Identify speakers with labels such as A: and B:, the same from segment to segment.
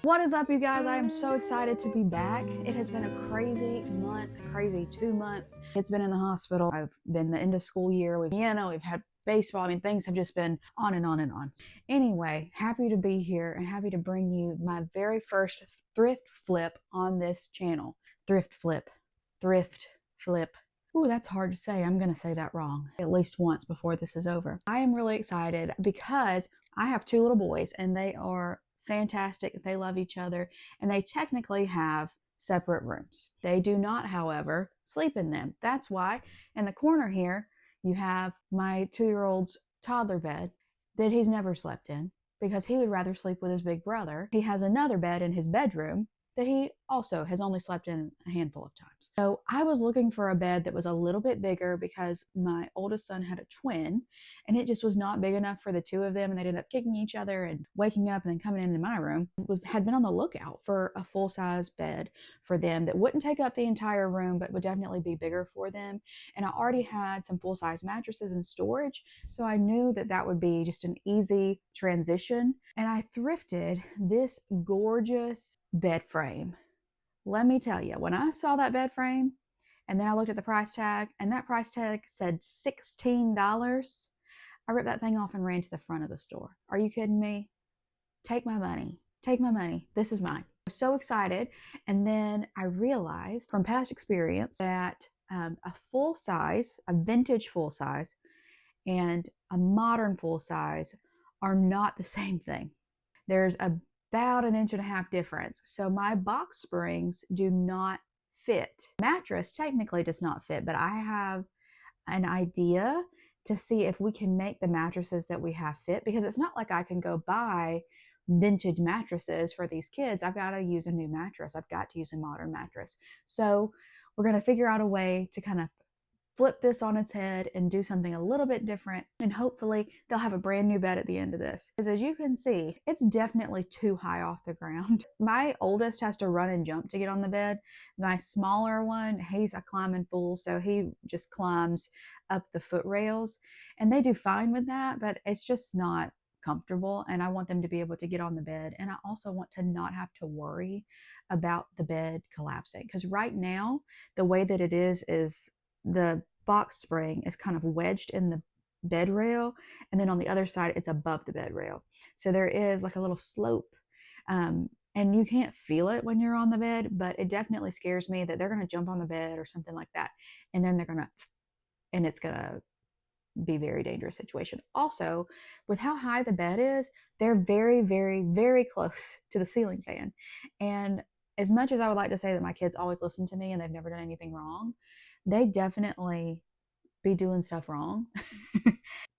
A: What is up, you guys? I am so excited to be back. It has been a crazy month, crazy 2 months. It's been in the hospital. I've been the end of school year with piano. We've had baseball. I mean, things have just been on and on and on. Anyway, happy to be here and happy to bring you my very first thrift flip on this channel. Thrift flip. Ooh, that's hard to say. I'm going to say that wrong at least once before this is over. I am really excited because I have 2 little boys and they are fantastic. They love each other and they technically have separate rooms. They do not, however, sleep in them. That's why in the corner here you have my 2-year-old's toddler bed that he's never slept in because he would rather sleep with his big brother. He has another bed in his bedroom that he also has only slept in a handful of times. So I was looking for a bed that was a little bit bigger because my oldest son had a twin and it just was not big enough for the 2 of them, and they'd end up kicking each other and waking up and then coming into my room. We had been on the lookout for a full-size bed for them that wouldn't take up the entire room but would definitely be bigger for them. And I already had some full-size mattresses in storage, so I knew that that would be just an easy transition. And I thrifted this gorgeous bed frame. Let me tell you, when I saw that bed frame and then I looked at the price tag and that price tag said $16, I ripped that thing off and ran to the front of the store. Are you kidding me? Take my money. Take my money. This is mine. I was so excited. And then I realized from past experience that a full size, a vintage full size, and a modern full size are not the same thing. There's about 1.5 inches difference. So my box springs do not fit. Mattress technically does not fit, but I have an idea to see if we can make the mattresses that we have fit, because it's not like I can go buy vintage mattresses for these kids. I've got to use a new mattress. I've got to use a modern mattress. So we're going to figure out a way to kind of flip this on its head and do something a little bit different, and hopefully they'll have a brand new bed at the end of this. Because as you can see, it's definitely too high off the ground. My oldest has to run and jump to get on the bed. My smaller one, he's a climbing fool, so he just climbs up the foot rails, and they do fine with that, but it's just not comfortable, and I want them to be able to get on the bed. And I also want to not have to worry about the bed collapsing, because right now the way that it is the box spring is kind of wedged in the bed rail, and then on the other side it's above the bed rail, so there is like a little slope, and you can't feel it when you're on the bed, but it definitely scares me that they're going to jump on the bed or something like that, and then it's going to be a very dangerous situation. Also, with how high the bed is, they're very, very, very close to the ceiling fan, and as much as I would like to say that my kids always listen to me and they've never done anything wrong, they definitely be doing stuff wrong.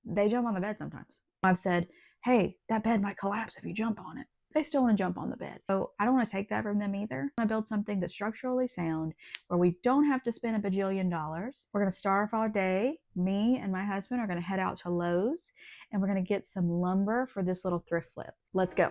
A: They jump on the bed sometimes. I've said, hey, that bed might collapse if you jump on it. They still want to jump on the bed. So I don't want to take that from them either. I want to build something that's structurally sound where we don't have to spend $1 bajillion. We're going to start off our day. Me and my husband are going to head out to Lowe's and we're going to get some lumber for this little thrift flip. Let's go.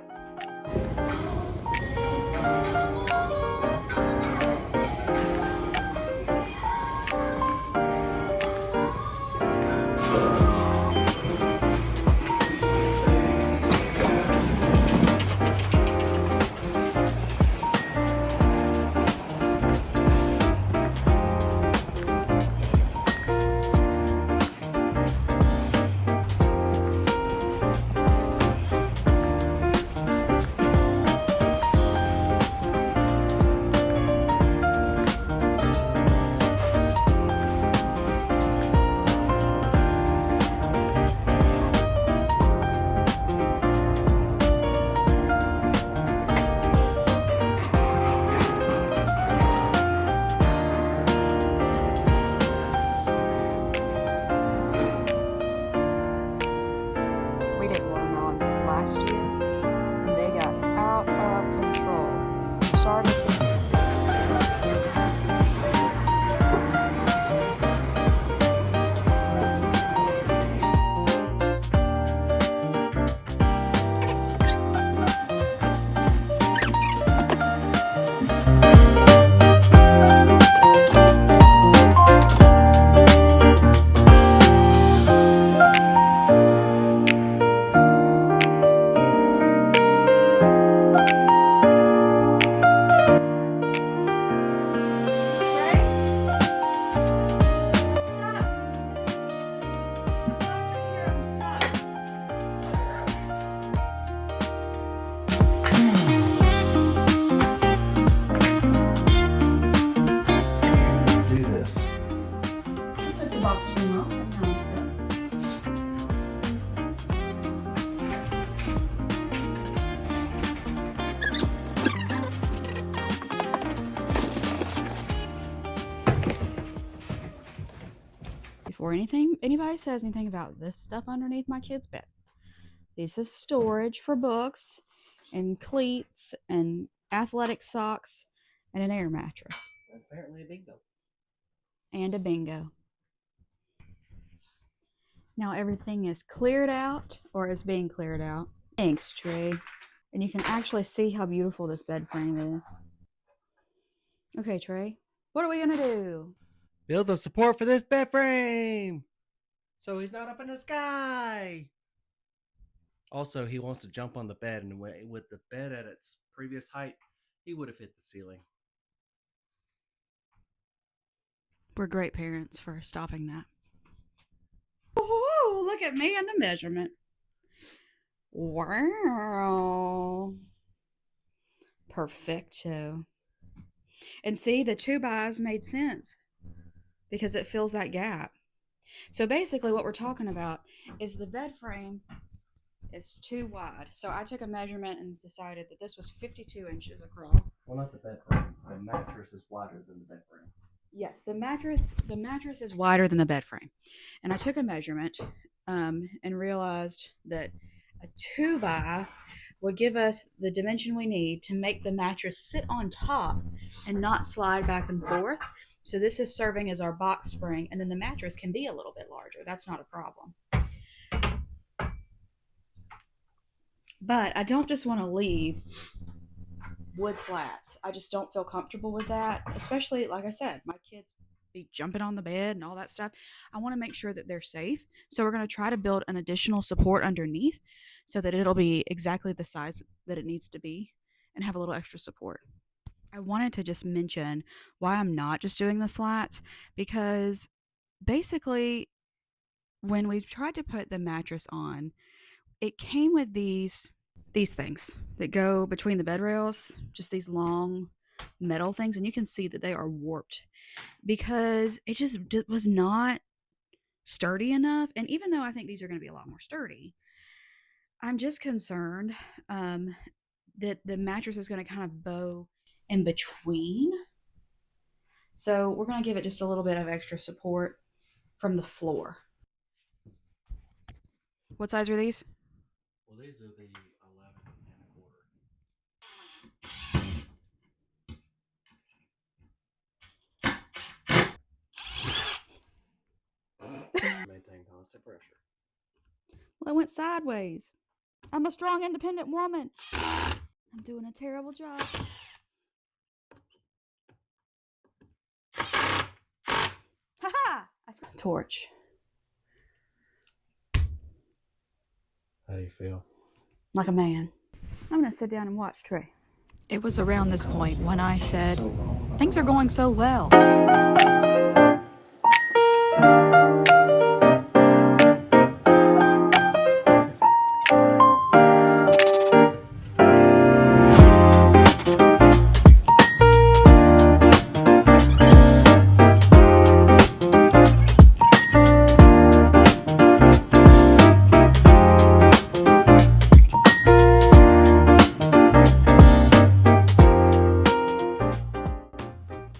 A: We did watermelons last year and they got out of control. Sorry to see. before anybody says anything about this stuff underneath my kid's bed. This is storage for books and cleats and athletic socks and an air mattress.
B: And apparently a bingo.
A: And a bingo. Now everything is cleared out, or is being cleared out. Thanks, Trey. And you can actually see how beautiful this bed frame is. Okay, Trey, what are we gonna do?
B: Build the support for this bed frame so he's not up in the sky. Also, he wants to jump on the bed, and with the bed at its previous height, he would have hit the ceiling.
A: We're great parents for stopping that. Oh, look at me and the measurement. Wow. Perfecto. And see, the 2x made sense because it fills that gap. So basically what we're talking about is the bed frame is too wide. So I took a measurement and decided that this was 52 inches across.
B: Well, not the bed frame. The mattress is wider than the bed frame.
A: Yes, the mattress is wider than the bed frame. And I took a measurement and realized that a 2x would give us the dimension we need to make the mattress sit on top and not slide back and forth. So this is serving as our box spring, and then the mattress can be a little bit larger. That's not a problem. But I don't just want to leave wood slats. I just don't feel comfortable with that, especially, like I said, my kids be jumping on the bed and all that stuff. I want to make sure that they're safe. So we're going to try to build an additional support underneath so that it'll be exactly the size that it needs to be and have a little extra support. I wanted to just mention why I'm not just doing the slats, because basically when we tried to put the mattress on, it came with these things that go between the bed rails, just these long metal things, and you can see that they are warped because it just was not sturdy enough. And even though I think these are going to be a lot more sturdy, I'm just concerned that the mattress is going to kind of bow in between. So we're going to give it just a little bit of extra support from the floor. What size are these?
B: Well, these are the 11 1/4. Maintain constant pressure.
A: Well, it went sideways. I'm a strong, independent woman. I'm doing a terrible job. Ha-ha! I spent a torch.
B: How do you feel?
A: Like a man. I'm going to sit down and watch Trey. It was around this point when I said, things are going so well.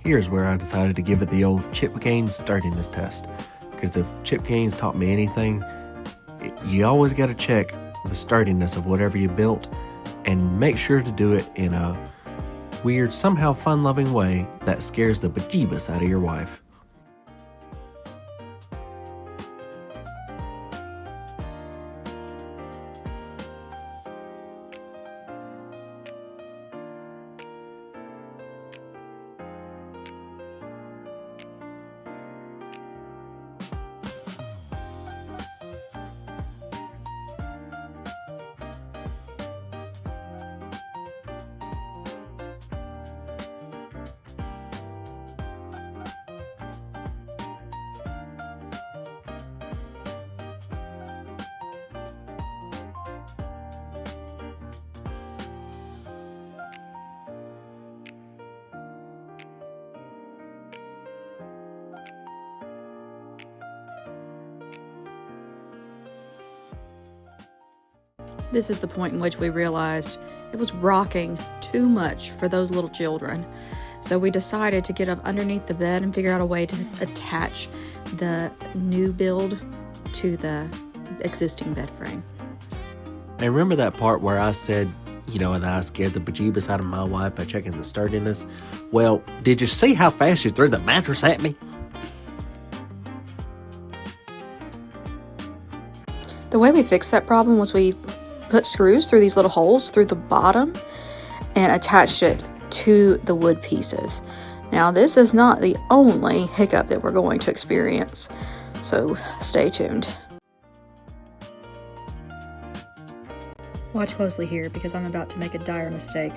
B: Here's where I decided to give it the old Chip Gaines sturdiness test. Because if Chip Gaines taught me anything, you always got to check the sturdiness of whatever you built and make sure to do it in a weird, somehow fun-loving way that scares the bejeebus out of your wife. This is the point in which we realized it was rocking too much for those little children. So we decided to get up underneath the bed and figure out a way to attach
A: the new build to the existing bed frame.
B: And remember that part where I said, you know, that I scared the bejeebus out of my wife by checking the sturdiness? Well, did you see how fast she threw the mattress at me?
A: The way we fixed that problem was we put screws through these little holes through the bottom and attached it to the wood pieces. Now, this is not the only hiccup that we're going to experience, so stay tuned. Watch closely here because I'm about to make a dire mistake.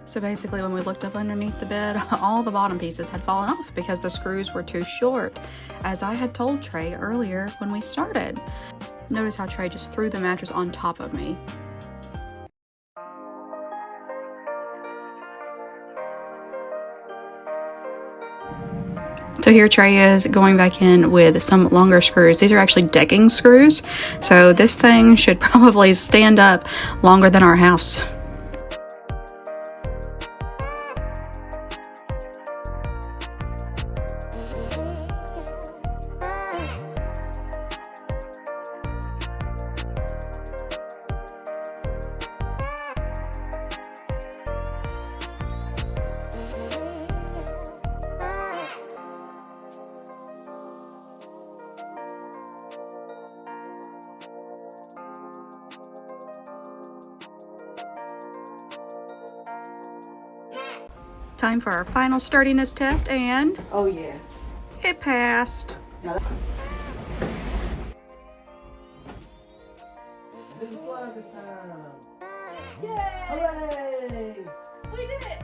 A: So basically, when we looked up underneath the bed, all the bottom pieces had fallen off because the screws were too short, as I had told Trey earlier when we started. Notice how Trey just threw the mattress on top of me. So here Trey is going back in with some longer screws. These are actually decking screws, so this thing should probably stand up longer than our house. Time for our final sturdiness test, and
C: Oh yeah.
A: it passed.
C: Didn't slide this time. Yay! Hooray!
A: We did it!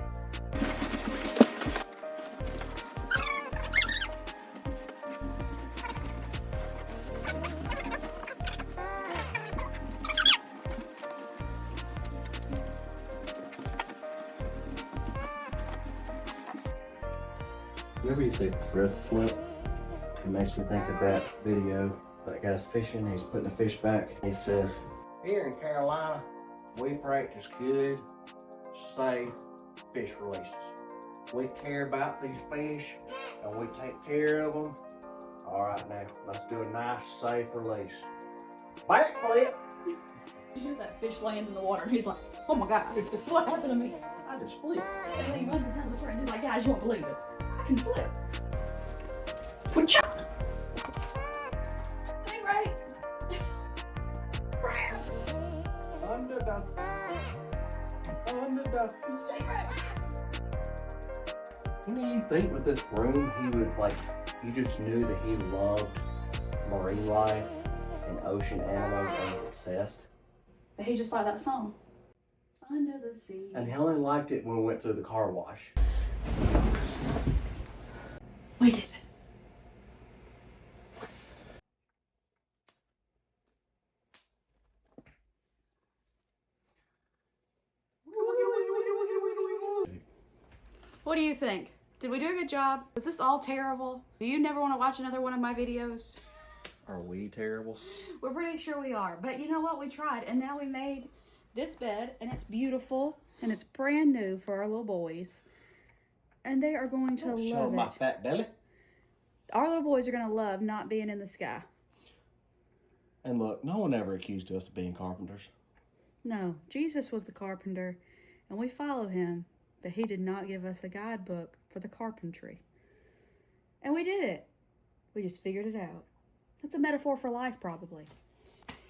B: Whenever you say thrift flip, it makes me think of that video. That guy's fishing, he's putting the fish back. He says, here in Carolina, we practice good, safe fish releases. We care about these fish and we take care of them. All right, now let's do a nice, safe release. Backflip.
A: You hear that fish lands in the water and he's like, oh my God, what happened to me?
B: I just flipped.
A: And then he runs and tells his friends, he's like, guys, you won't believe it. I can flip. Stay right.
C: Under the sea. Under the sea.
A: Stay right.
B: You know, you think with this room, he would you just knew that he loved marine life and ocean animals and was obsessed.
A: But he just liked that song. Under the sea.
B: And he only liked it when we went through the car wash.
A: We did it. What do you think? Did we do a good job? Was this all terrible? Do you never want to watch another one of my videos?
B: Are we terrible?
A: We're pretty sure we are. But you know what? We tried. And now we made this bed. And it's beautiful. And it's brand new for our little boys. And they are going to
C: Show
A: love
C: my
A: it.
C: fat belly.
A: Our little boys are going to love not being in the sky.
B: And look, no one ever accused us of being carpenters.
A: No, Jesus was the carpenter. And we follow him. But he did not give us a guidebook for the carpentry. And we did it. We just figured it out. That's a metaphor for life, probably.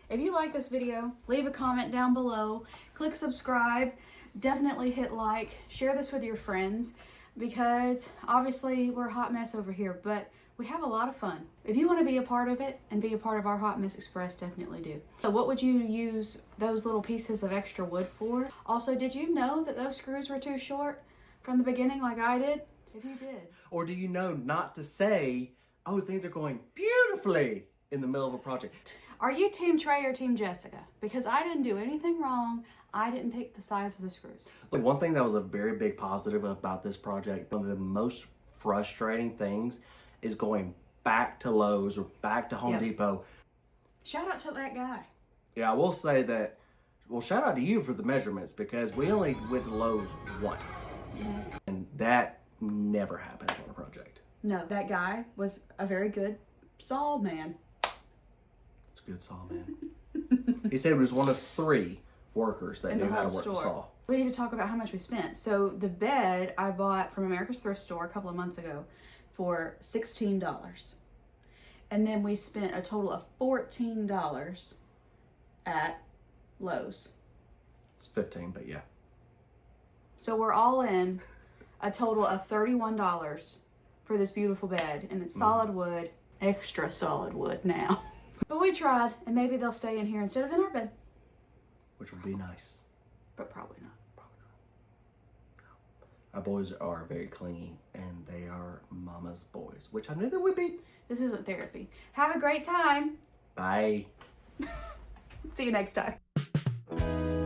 A: If you like this video, leave a comment down below. Click subscribe. Definitely hit like. Share this with your friends. Because obviously we're a hot mess over here. But we have a lot of fun. If you want to be a part of it and be a part of our Hot Mess Express, definitely do. So what would you use those little pieces of extra wood for? Also, did you know that those screws were too short from the beginning like I did? If you did.
B: Or do you know not to say, oh, things are going beautifully in the middle of a project?
A: Are you Team Trey or Team Jessica? Because I didn't do anything wrong. I didn't pick the size of the screws.
B: Look, one thing that was a very big positive about this project, one of the most frustrating things is going back to Lowe's or back to Home Depot
A: Shout out to that guy.
B: Yeah, I will say that, well, shout out to you for the measurements because we only went to Lowe's once. And that never happens on a project.
A: No, that guy was a very good saw man.
B: It's a good saw, man. He said he was one of 3 workers that
A: In the
B: knew how to
A: whole
B: work the
A: store.
B: saw.
A: We need to talk about how much we spent. So the bed I bought from America's Thrift Store a couple of months ago for $16. And then we spent a total of $14 at Lowe's.
B: It's 15, but yeah.
A: So we're all in a total of $31 for this beautiful bed. And it's solid wood, extra solid wood now. But we tried, and maybe they'll stay in here instead of in our bed.
B: Which would be nice.
A: But probably not.
B: Our boys are very clingy, and they are mama's boys, which I knew they would be.
A: This isn't therapy. Have a great time.
B: Bye.
A: See you next time.